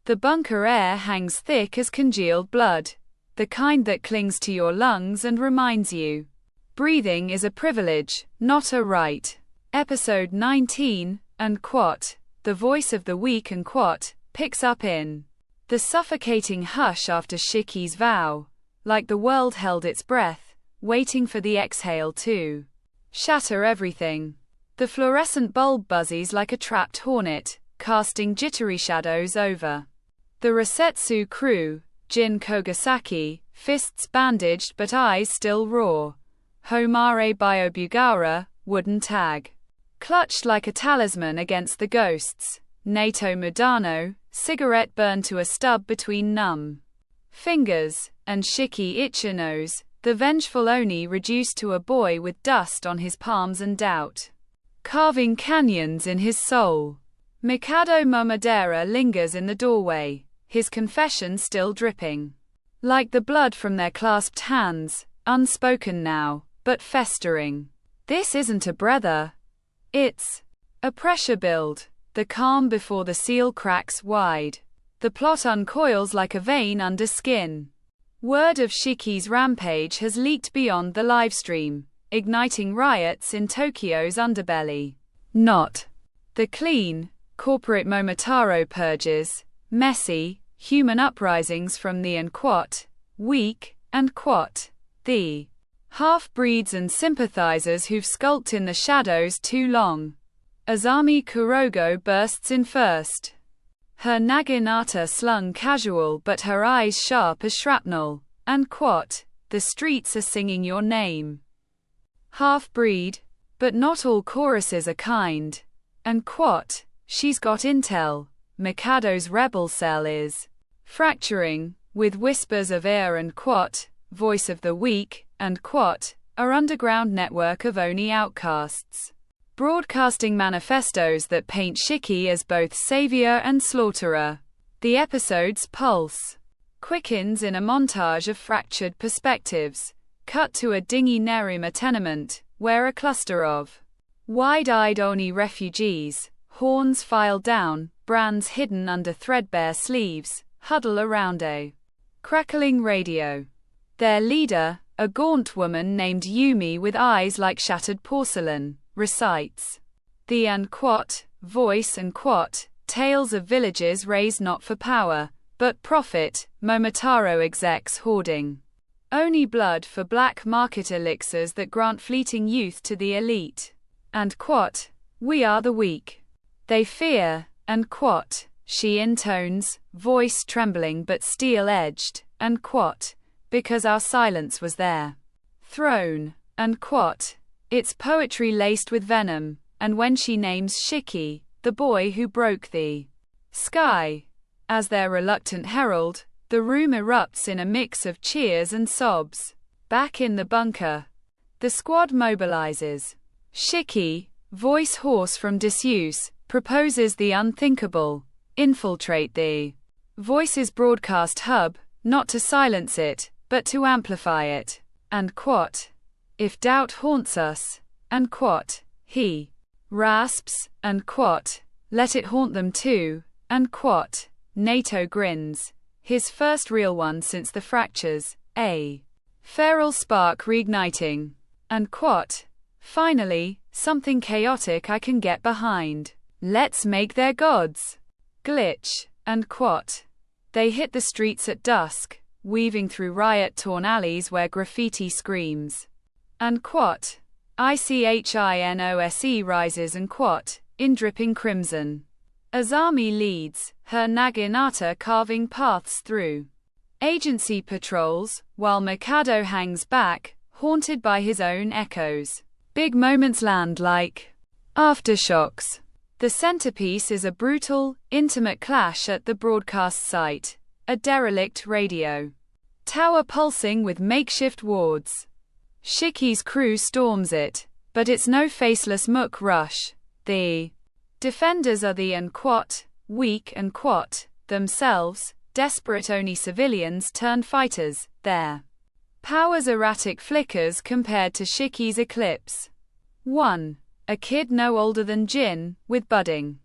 The bunker air hangs thick as congealed blood, the kind that clings to your lungs and reminds you. Breathing is a privilege, not a right. Episode 19, Unquote. The voice of the weak unquote, picks up in the suffocating hush after Shiki's vow, like the world held its breath, waiting for the exhale to shatter everything. The fluorescent bulb buzzes like a trapped hornet, casting jittery shadows over the Resetsu crew. Jin Kogasaki, fists bandaged but eyes still raw. Homare Biobugara, wooden tag, clutched like a talisman against the ghosts. Naito Mudano, cigarette burned to a stub between numb fingers. And Shiki Ichinose, the vengeful Oni reduced to a boy with dust on his palms and doubt carving canyons in his soul. Mikado Momodera lingers in the doorway, his confession still dripping like the blood from their clasped hands, unspoken now, but festering. This isn't a breather. It's a pressure build, the calm before the seal cracks wide. The plot uncoils like a vein under skin. Word of Shiki's rampage has leaked beyond the livestream, igniting riots in Tokyo's underbelly. Not the clean, corporate Momotaro purges, messy, human uprisings from the unquote, weak, and quote, the half-breeds and sympathizers who've skulked in the shadows too long. Azami Kurogo bursts in first. Her naginata slung casual but her eyes sharp as shrapnel, and quote, the streets are singing your name. Half-breed, but not all choruses are kind. And quote, she's got intel. Mikado's rebel cell is fracturing, with whispers of air and quote, voice of the weak, and quote, our underground network of Oni outcasts. Broadcasting manifestos that paint Shiki as both savior and slaughterer. The episode's pulse quickens in a montage of fractured perspectives. Cut to a dingy Nerima tenement, where a cluster of wide-eyed Oni refugees, horns filed down, brands hidden under threadbare sleeves, huddle around a crackling radio. Their leader, a gaunt woman named Yumi with eyes like shattered porcelain, recites the unquote, voice and quote, tales of villages raised not for power, but profit, Momotaro execs hoarding Oni blood for black market elixirs that grant fleeting youth to the elite. And quote, we are the weak. They fear, and quote, she intones, voice trembling but steel-edged, and quote, because our silence was their throne, and quote, it's poetry laced with venom. And when she names Shiki, the boy who broke the sky, as their reluctant herald, the room erupts in a mix of cheers and sobs. Back in the bunker, the squad mobilizes. Shiki, voice hoarse from disuse, proposes the unthinkable: infiltrate the Voice's broadcast hub, not to silence it, but to amplify it. And quote, if doubt haunts us, and quote, he rasps, and quote, let it haunt them too, and quote, Naito grins, his first real one since the fractures, a feral spark reigniting, and quote, finally, something chaotic I can get behind. Let's make their gods glitch, and quote, they hit the streets at dusk, weaving through riot-torn alleys where graffiti screams, and quote, Ichinose rises and quote, in dripping crimson. Azami leads, her naginata carving paths through agency patrols, while Mikado hangs back, haunted by his own echoes. Big moments land like aftershocks. The centerpiece is a brutal, intimate clash at the broadcast site, a derelict radio tower pulsing with makeshift wards. Shiki's crew storms it, but it's no faceless muck rush. The defenders are the unquote, weak and quote, themselves, desperate Oni civilians turned fighters, their powers erratic flickers compared to Shiki's eclipse. 1. A kid no older than Jin, with budding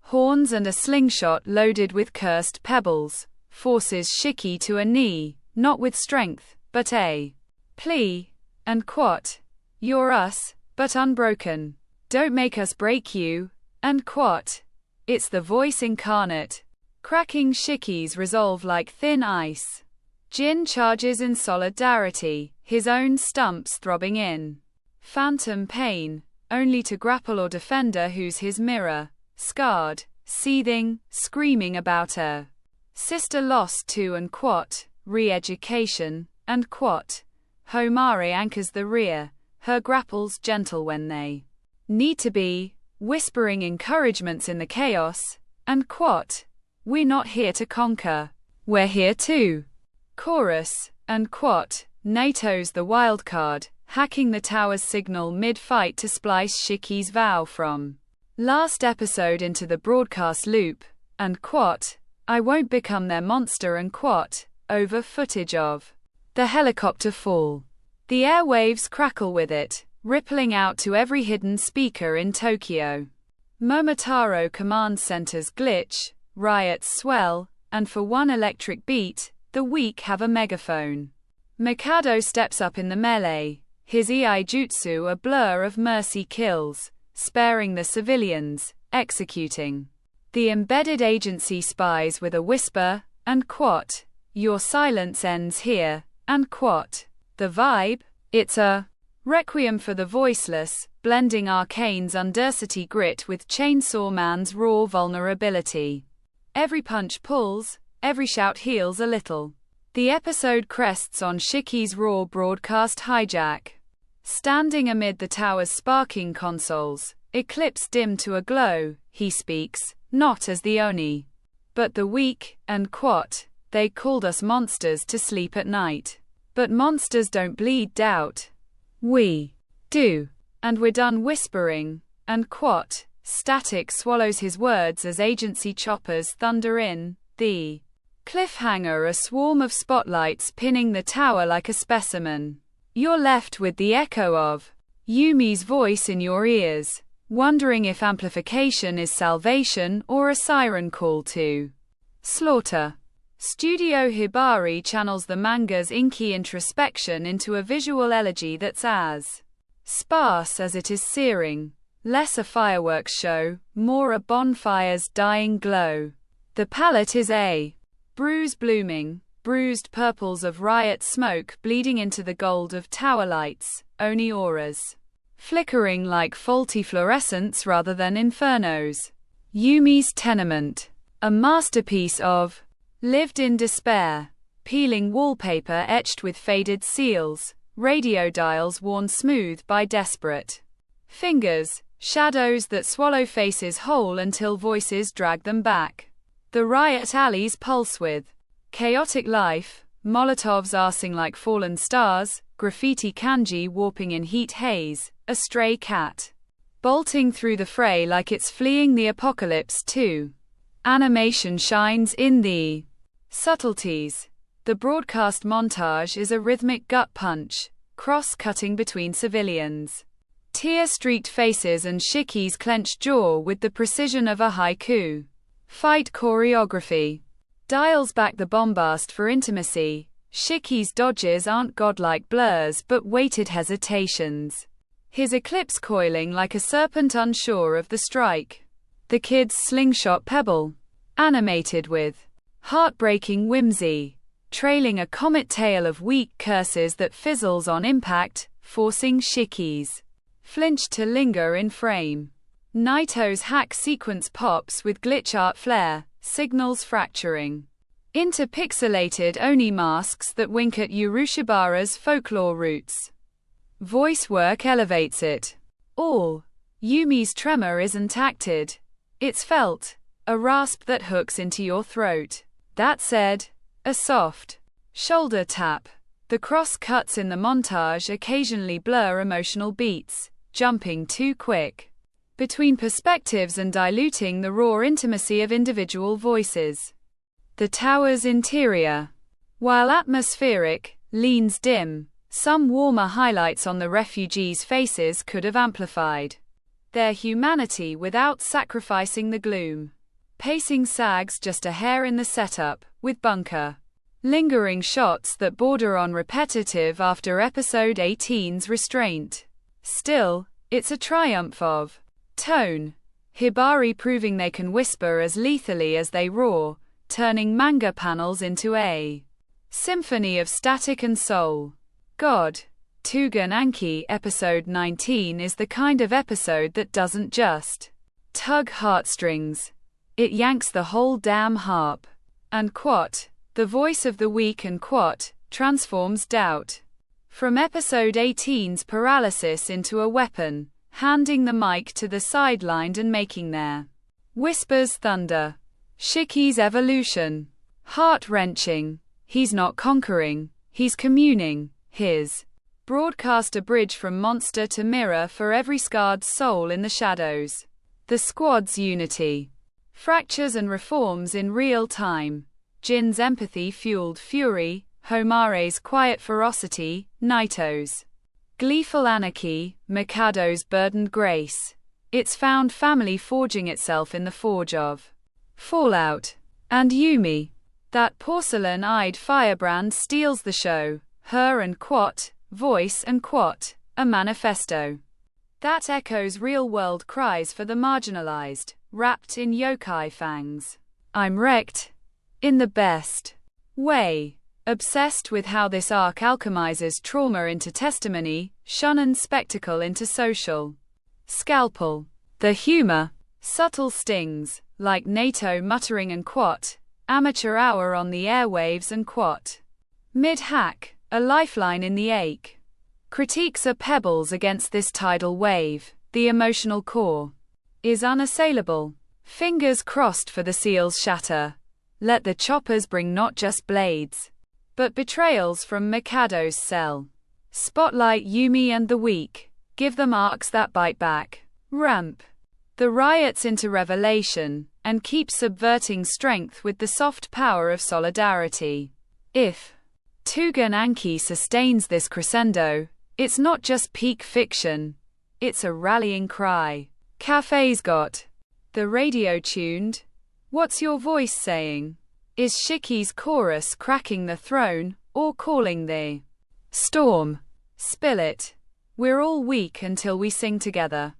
horns and a slingshot loaded with cursed pebbles, forces Shiki to a knee, not with strength, but a plea, and quote, "You're us, but unbroken. Don't make us break you," and quote. It's the voice incarnate, cracking Shiki's resolve like thin ice. Jin charges in solidarity, his own stumps throbbing in phantom pain, only to grapple or defender who's his mirror, scarred, seething, screaming about her sister lost to and quote, re-education, and quote. Homare anchors the rear, her grapples gentle when they need to be, whispering encouragements in the chaos, and quote. We're not here to conquer. We're here to chorus, and quote. Naito's the wildcard, hacking the tower's signal mid-fight to splice Shiki's vow from last episode into the broadcast loop, and quote. I won't become their monster, and quote. Over footage of the helicopter fall. The airwaves crackle with it, rippling out to every hidden speaker in Tokyo. Momotaro command centers glitch, riots swell, and for one electric beat, the weak have a megaphone. Mikado steps up in the melee, his EI jutsu a blur of mercy kills, sparing the civilians, executing the embedded agency spies with a whisper, and quote. Your silence ends here, and quote. The vibe? It's a requiem for the voiceless, blending Arcane's undercity grit with Chainsaw Man's raw vulnerability. Every punch pulls, every shout heals a little. The episode crests on Shiki's raw broadcast hijack. Standing amid the tower's sparking consoles, eclipse dim to a glow, he speaks, not as the Oni, but the weak, and quote. They called us monsters to sleep at night. But monsters don't bleed doubt. We do. And we're done whispering, and quote. Static swallows his words as agency choppers thunder in, the cliffhanger a swarm of spotlights pinning the tower like a specimen. You're left with the echo of Yumi's voice in your ears, wondering if amplification is salvation or a siren call to slaughter. Studio Hibari channels the manga's inky introspection into a visual elegy that's as sparse as it is searing. Less a fireworks show, more a bonfire's dying glow. The palette is a bruise blooming, bruised purples of riot smoke bleeding into the gold of tower lights, Oni auras flickering like faulty fluorescence rather than infernos. Yumi's tenement, a masterpiece of lived in despair, peeling wallpaper etched with faded seals, radio dials worn smooth by desperate fingers, shadows that swallow faces whole until voices drag them back. The riot alleys pulse with chaotic life, Molotovs arsing like fallen stars, graffiti kanji warping in heat haze, a stray cat bolting through the fray like it's fleeing the apocalypse too. Animation shines in the subtleties. The broadcast montage is a rhythmic gut punch, cross-cutting between civilians' tear-streaked faces and Shiki's clenched jaw with the precision of a haiku. Fight choreography dials back the bombast for intimacy. Shiki's dodges aren't godlike blurs but weighted hesitations. His eclipse coiling like a serpent unsure of the strike. The kid's slingshot pebble, animated with heartbreaking whimsy, trailing a comet tail of weak curses that fizzles on impact, forcing Shiki's flinch to linger in frame. Naito's hack sequence pops with glitch art flair, signals fracturing into pixelated Oni masks that wink at Urushibara's folklore roots. Voice work elevates it all. Yumi's tremor isn't acted. It's felt, a rasp that hooks into your throat. That said, a soft shoulder tap. The cross-cuts in the montage occasionally blur emotional beats, jumping too quick between perspectives and diluting the raw intimacy of individual voices. The tower's interior, while atmospheric, leans dim. Some warmer highlights on the refugees' faces could have amplified their humanity without sacrificing the gloom. Pacing sags just a hair in the setup, with bunker. Lingering shots that border on repetitive after episode 18's restraint. Still, it's a triumph of tone. Hibari proving they can whisper as lethally as they roar, turning manga panels into a symphony of static and soul. God. Tougen Anki episode 19 is the kind of episode that doesn't just tug heartstrings. It yanks the whole damn harp. And quat, the voice of the weak, and quat, transforms doubt. From episode 18's paralysis into a weapon, handing the mic to the sidelined and making their whispers thunder. Shiki's evolution. Heart-wrenching. He's not conquering, he's communing. His broadcast a bridge from monster to mirror for every scarred soul in the shadows. The squad's unity. Fractures and reforms in real time. Jin's empathy-fueled fury, Homare's quiet ferocity, Naito's gleeful anarchy, Mikado's burdened grace. It's found family forging itself in the forge of Fallout. And Yumi. That porcelain-eyed firebrand steals the show. Her and quat, voice and quat, a manifesto that echoes real-world cries for the marginalized, wrapped in yokai fangs. I'm wrecked. In the best way. Obsessed with how this arc alchemizes trauma into testimony, shonen spectacle into social scalpel. The humor. Subtle stings, like Naito muttering and quat, amateur hour on the airwaves and quat. Mid-hack, a lifeline in the ache. Critiques are pebbles against this tidal wave. The emotional core is unassailable. Fingers crossed for the seal's shatter. Let the choppers bring not just blades, but betrayals from Mikado's cell. Spotlight Yumi and the weak. Give them arcs that bite back. Ramp the riots into revelation, and keep subverting strength with the soft power of solidarity. If Tougen Anki sustains this crescendo, it's not just peak fiction. It's a rallying cry. Cafe's got the radio tuned. What's your voice saying? Is Shiki's chorus cracking the throne, or calling the storm? Spill it. We're all weak until we sing together.